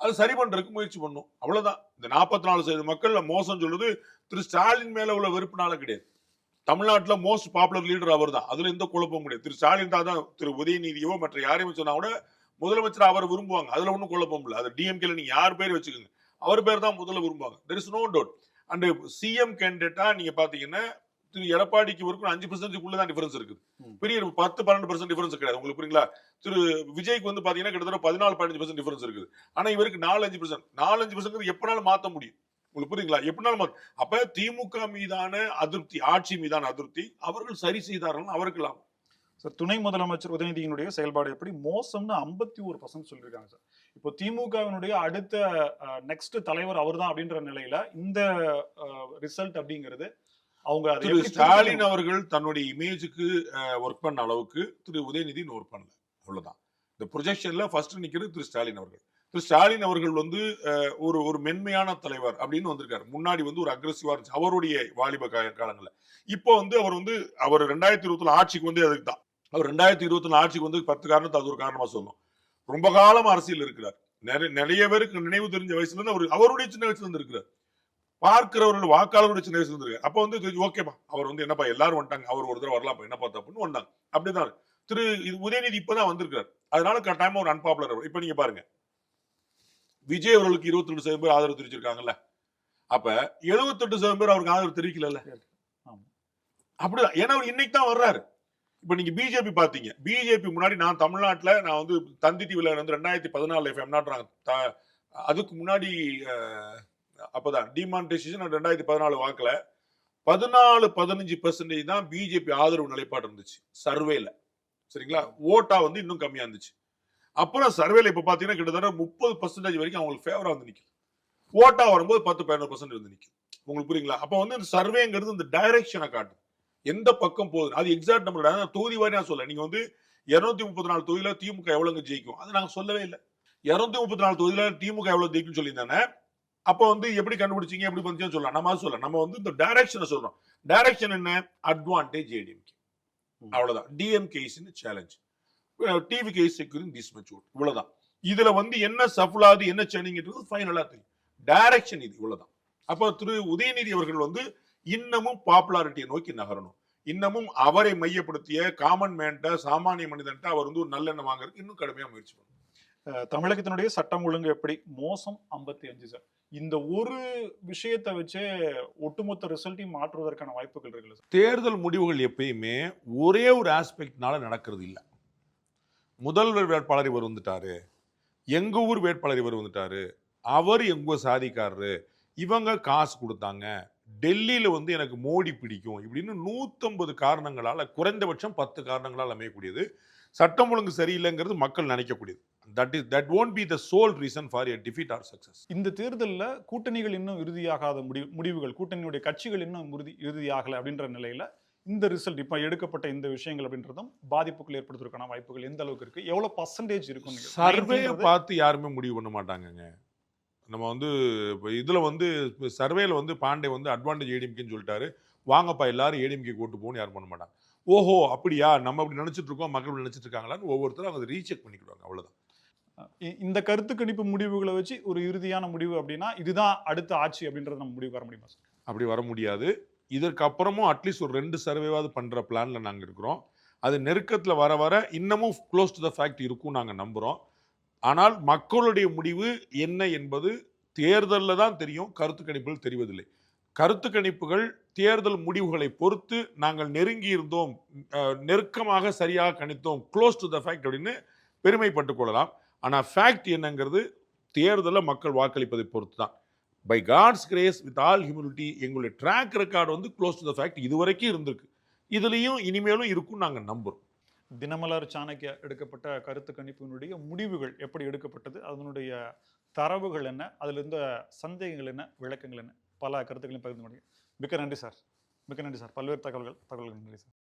அது சரி பண்றதுக்கு முயற்சி பண்ணும். அவ்வளவுதான். இந்த 44% மக்கள்ல மோசம் சொல்றது திரு ஸ்டாலின் மேல உள்ள வெறுப்புனால கிடையாது. தமிழ்நாட்டுல மோஸ்ட் பாப்புலர் லீடர் அவர் தான். அதுல எந்த குழப்பமும் கிடையாது. திரு ஸ்டாலின் தான் திரு உதயநிதியோ மற்ற யாரையும் சொன்னா கூட முதலமைச்சர் அவர் விரும்புவாங்க. அதுல ஒன்றும் குழப்பம் இல்லை. அது டிஎம்கேல நீங்க யார் பேர் வச்சுக்கோங்க, அவர் பேர் தான் முதல்ல விரும்புவாங்க. There is no doubt. And CM கேண்டிடேட்டா நீங்க பாத்தீங்கன்னா திரு எடப்பாடிக்கு வரைக்கும் 5% தான் டிஃபரன்ஸ் இருக்குது. பெரிய 10-12% டிஃபரன்ஸ் கிடையாது. உங்களுக்கு புரியுங்களா? திரு விஜய்க்கு வந்து பாத்தீங்கன்னா கிட்டத்தட்ட 14-15% டிஃபரன்ஸ் இருக்குது. ஆனா இவருக்கு 4-5% எப்பனாலும் மாத்த முடியும். உங்களுக்கு புரியுங்களா? எப்படினாலும் அப்ப திமுக மீதான அதிருப்தி, ஆட்சி மீதான அதிருப்தி அவர்கள் சரி செய்தார்கள், அவருக்கு லாபம். சார், துணை முதலமைச்சர் உதயநிதியினுடைய செயல்பாடு எப்படி மோசம்னு 51% சொல்லியிருக்காங்க சார். இப்போ திமுகவினுடைய அடுத்த நெக்ஸ்ட் தலைவர் அவர் தான் அப்படின்ற நிலையில இந்த ரிசல்ட் அப்படிங்கிறது அவங்க திரு ஸ்டாலின் அவர்கள் தன்னுடைய இமேஜுக்கு ஒர்க் பண்ண அளவுக்கு திரு உதயநிதி ஒர்க் பண்ணல. அவ்வளவுதான். இந்த ப்ரொஜெக்ஷன்ல ஃபர்ஸ்ட் நிக்கிறது திரு ஸ்டாலின் அவர்கள். திரு ஸ்டாலின் அவர்கள் வந்து ஒரு மென்மையான தலைவர் அப்படின்னு வந்திருக்காரு. முன்னாடி வந்து ஒரு அக்ரெசிவா இருந்துச்சு அவருடைய வாலிப காலங்கள்ல. இப்போ வந்து அவர் 2020 ஆட்சிக்கு வந்து அதுக்கு தான். அவர் 2021 ஆட்சிக்கு வந்து 10 காரணத்தை அது ஒரு காரணமா சொல்லணும். ரொம்ப காலம் அரசியல் இருக்கிறார். நிறைய பேருக்கு நினைவு தெரிஞ்ச வயசுல இருந்து அவருடைய சின்ன வயசுல இருந்து இருக்கிறார். பார்க்கிறவர்கள் வாக்காளருடைய சின்ன வயசுல இருந்து. அப்ப வந்து ஓகேப்பா, அவர் வந்து என்னப்பா எல்லாரும் வந்துட்டாங்க, அவர் ஒரு தடவை வரலாம், என்னப்பா தப்புன்னு வந்தாங்க. அப்படிதான் திரு உதயநிதி இப்பதான் வந்திருக்காரு. அதனால கட்டாயமா ஒரு அன்பாப்புலர். இப்ப நீங்க பாருங்க, விஜய் அவர்களுக்கு 22% பேர் ஆதரவு தெரிவிச்சிருக்காங்கல்ல. அப்ப 78% பேர் அவருக்கு ஆதரவு தெரிவிக்கல. அப்படிதான். ஏன்னா அவர் இன்னைக்கு தான் வர்றாரு. இப்ப நீங்க பிஜேபி பாத்தீங்க. பிஜேபி முன்னாடி நான் தமிழ்நாட்டுல நான் வந்து தந்தி டிவில வந்து 2014 அதுக்கு முன்னாடி அப்பதான் டிமானிட்டைசேஷன் 2014 வாக்குல 14-15% தான் பிஜேபி ஆதரவு நிலைப்பாடு இருந்துச்சு சர்வேல. சரிங்களா? ஓட்டா வந்து இன்னும் கம்மியா இருந்துச்சு. அப்புறம் சர்வேல இப்ப பாத்தீங்கன்னா கிட்டத்தட்ட 30% வரைக்கும் அவங்களுக்கு ஃபேவரா வந்து நிக்குது. ஓட்டா வரும்போது 10-15% வந்து நிக்குது. உங்களுக்கு புரியுங்களா? அப்ப வந்து இந்த சர்வேங்கிறது இந்த டைரக்ஷனை காட்டும், எந்த பக்கம் போகுது. அது எக்ஸாக்ட் நம்பர் தொகுதி வாரி நான் சொல்ல. நீங்க வந்து 234 தொகுதியில திமுக எவ்வளவு ஜெயிக்கும் அது நாங்க சொல்லவே இல்லை. 234 தொகுதியில திமுக எவ்வளவு ஜெயிக்கும் சொல்லியிருந்தானே. அப்ப வந்து எப்படி கண்டுபிடிச்சீங்க, எப்படி பண்ணுச்சுன்னு சொல்லலாம். நம்ம சொல்ல, நம்ம வந்து இந்த டைரக்ஷனை சொல்றோம். டைரக்ஷன் என்ன? அட்வான்டேஜ் ஏடிஎம்கே. அவ்வளவுதான். DMK is in challenge, TVK is securing this much vote. இவ்வளவுதான். இதுல வந்து என்ன சஃபலாது என்ன சேனிங்கிறது ஃபைனலா தெரியும். டைரக்ஷன் இது. இவ்வளவுதான். அப்ப திரு உதயநிதி அவர்கள் வந்து இன்னமும் பாப்புலாரிட்டியை நோக்கி நகரணும். இன்னமும் அவரை மையப்படுத்திய காமன் மேன்ட்ட, சாமானிய மனிதன்ட்ட அவர் வந்து ஒரு நல்லெண்ணம் வாங்குறதுக்கு இன்னும் கடுமையா முயற்சி பண்ணணும். தமிழகத்தினுடைய சட்டம் ஒழுங்கு எப்படி மோசம் 55 சார். இந்த ஒரு விஷயத்தை வச்சு ஒட்டுமொத்த ரிசல்ட்டையும் மாற்றுவதற்கான வாய்ப்புகள் இருக்குல்ல சார்? தேர்தல் முடிவுகள் எப்பயுமே ஒரே ஒரு ஆஸ்பெக்ட்னால நடக்கிறது இல்லை. முதல்வர் வேட்பாளர் இவர் வந்துட்டாரு, எங்க ஊர் வேட்பாளர் இவர் வந்துட்டாரு, அவர் எங்க சாதிக்காரரு, இவங்க காசு கொடுத்தாங்க, டெல்லியில வந்து எனக்கு மோடி பிடிக்கும், இப்படின்னு 150 காரணங்களால, குறைந்தபட்சம் 10 காரணங்களால் அமையக்கூடியது. சட்டம் ஒழுங்கு சரியில்லைங்கிறது மக்கள் நினைக்கக்கூடியது. that won't be the sole reason for a defeat or success. இந்த தேர்தல்ல கூட்டணிகள் இன்னும் இறுதியாகாத முடிவுகள், கூட்டணியுடைய கட்சிகள் இன்னும் இறுதியாகல அப்படின்ற நிலையில இந்த ரிசல்ட் இப்ப எடுக்கப்பட்ட இந்த விஷயங்கள் அப்படின்றதும் பாதிப்புகள் ஏற்படுத்துவதற்கான வாய்ப்புகள் எந்த அளவுக்கு இருக்கு, எவ்வளவு பர்சன்டேஜ் இருக்கும்? சர்வேயை பார்த்து யாருமே முடிவு பண்ண மாட்டாங்கங்க. நம்ம வந்து இப்போ இதுல வந்து சர்வேல வந்து பாண்டே வந்து அட்வான்டேஜ் ஏடிஎம்கேன்னு சொல்லிட்டாரு, வாங்கப்பா எல்லாரும் ஏடிஎம்கே ஓட்டு போகணும்னு யாரும் பண்ண மாட்டாங்க. ஓஹோ அப்படியா, நம்ம அப்படி நினைச்சிட்டு இருக்கோம், மக்கள் அப்படி நினைச்சிட்டு இருக்காங்களான்னு ஒவ்வொருத்தரும் அவங்க ரீசெக் பண்ணிக்கிடுவாங்க, அவ்வளவுதான். இந்த கருத்து கணிப்பு முடிவுகளை வச்சு ஒரு இறுதியான முடிவு அப்படின்னா இதுதான் அடுத்த ஆட்சி அப்படின்றத நம்ம முடிவு வர முடியுமா சார்? அப்படி வர முடியாது. இதற்கு அப்புறமும் அட்லீஸ்ட் ஒரு 2 சர்வேவாவது பண்ற பிளான்ல நாங்க இருக்கிறோம். அது நெருக்கத்துல வர வர இன்னமும் க்ளோஸ் டு த ஃபேக்ட் இருக்கும் நாங்க நம்புறோம். ஆனால் மக்களுடைய முடிவு என்ன என்பது தேர்தலில் தான் தெரியும், கருத்து கணிப்புகள் தெரிவதில்லை. கருத்து கணிப்புகள் தேர்தல் முடிவுகளை பொறுத்து நாங்கள் நெருங்கி இருந்தோம், நெருக்கமாக சரியாக கணித்தோம், க்ளோஸ் டு த ஃபேக்ட் அப்படின்னு பெருமைப்பட்டுக் கொள்ளலாம். ஆனால் ஃபேக்ட் என்னங்கிறது தேர்தலில் மக்கள் வாக்களிப்பதை பொறுத்து தான். By God's grace with all humility எங்களுடைய ட்ராக் ரெக்கார்டு வந்து க்ளோஸ் டு த ஃபேக்ட் இதுவரைக்கும் இருந்திருக்கு, இதுலேயும் இனிமேலும் இருக்கும் நாங்கள் நம்புகிறோம். தினமலர் சாணக்கியா எடுக்கப்பட்ட கருத்து கணிப்பினுடைய முடிவுகள் எப்படி எடுக்கப்பட்டது, அதனுடைய தரவுகள் என்ன, அதில் இருந்த சந்தேகங்கள் என்ன, விளக்கங்கள் என்ன, பல கருத்துக்களையும் பகிர்ந்து முடியும். மிக்க நன்றி சார். பல்வேறு தகவல்கள் நன்றி சார்.